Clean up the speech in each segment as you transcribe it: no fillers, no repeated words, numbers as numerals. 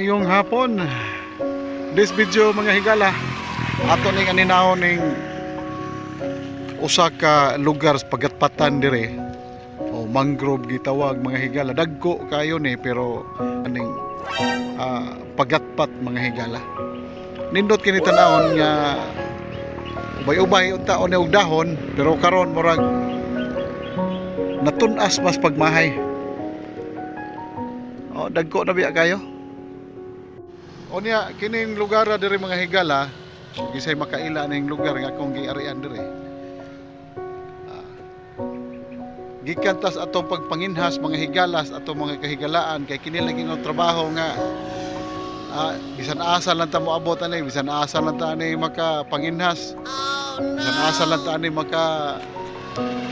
Maayong hapon. This video mga higala, ato ning aninahon ning usa ka lugar sa pagatpatan dire. O mangrove gitawag mga higala. Dagko kayo ni pero aning pagatpat mga higala. Nindot kini tanawon nga ubay-ubay unta o og dahon pero karon murag natunas mas pagmahay. O dagko na biya kayo. O niya, kining lugar diri mga higala, gisay makaila ning lugar nga akong giarian diri. Gikan tas atong pagpanginhas mga higalas atong mga kahigalaan kay kini lagi ng trabaho nga bisan asa lang ta moabot ani, bisan asa lang ta ani makapanginhas. Bisan asa lang ta ani maka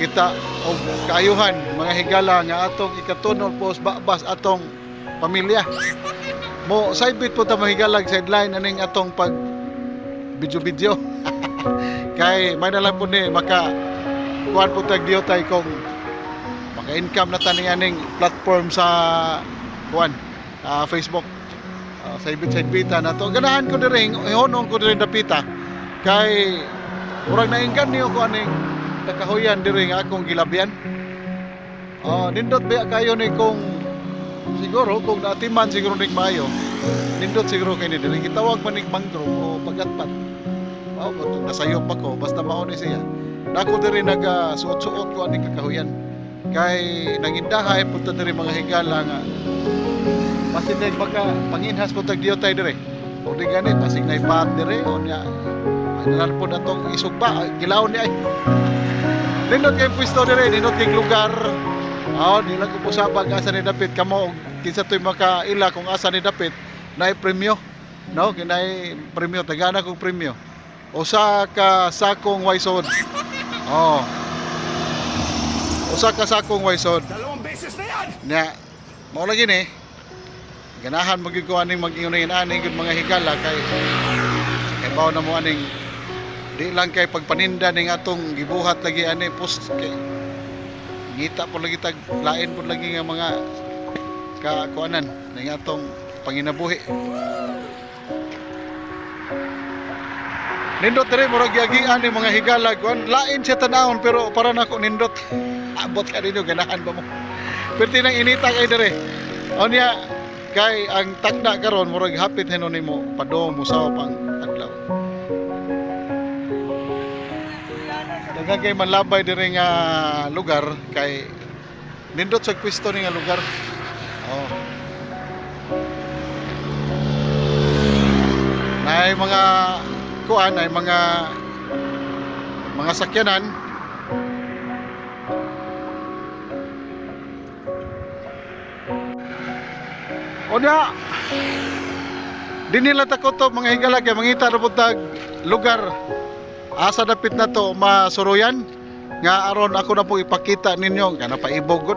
kita og kaayuhan mga higala nga atong ikatunol pos babas atong pamilya. Mo sidebit po ta mahigalag sideline aning atong pag video kay may nalang po ni maka kuan po tag diotay kung maka-income na tani aning platform sa kuan Facebook. Sidebit na to ganahan ko diri ihonong ko diri dapita kay murag nainggan niyo ko aning takahuyan diri nga akong gilabyan. Nindot ba kayo ni kung siguro kung naatiman siguro ning maayo nindot siguro kay ni diri gitawag man ning mangrove o pagatpat. Kung nasayop ako basta mao ni siya nako diri suot-suot ko aning kakahuyan kay nangindahay punta diri mga higala nga pasinay baka panginhas po tag diotay diri o di gani pasig nay pat diri o nya ano po natong isugba kilawon ni ay nindot kay pwesto diri nindot kay lugar. Di lang ko pusabag asa ni dapit kamo kinsa toy makaila kung asa ni dapit naay premyo. No, kinay premyo tagana kog premyo. Usa ka sakong waysod. Usa ka sakong waysod. Dalawang beses na yan. Nya mao lagi ni. Ganahan magig ko aning mag-ingon aning mga higala kay bawo na mo aning di lang kay pagpaninda ning atong gibuhat lagi ani post kay ngita po lagi tag lain po lagi nga mga kakuanan ning atong panginabuhi. Nindot diri murag giagian ni mga higala kuan lain siya tanawon pero para nako nindot abot ka ninyo ganahan ba mo perti nang inita kay diri niya kay ang tagda karon murag hapit hinon nimo padong musaw pang adlaw. Daghang kay manlabay diri nga lugar kay nindot sa pwesto ni nga lugar. Nay mga kuan ay mga sakyanan. Onya di nila takot to mga higala kay mangita ra pud tag lugar asa dapit na to masuruyan nga aron ako na po ipakita ninyo kana paibog gud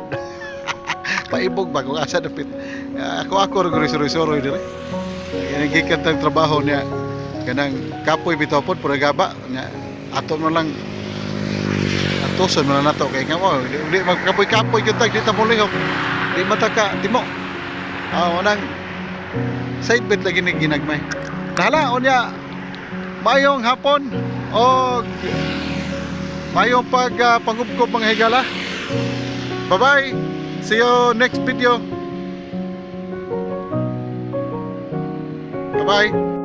paibog ba kung asa dapit ako suroy dire yan gikan tag trabaho niya kanang kapoy bitaw pod pura gaba nya ato na lang atuson na nato kay nga mo di magkapoy-kapoy gyud tag di ta molihok di mataka timo wanang side bet lagi ni ginagmay nahala unya mayong hapon o mayong pangubkob mga higala. Bye bye, see you next video. Bye bye.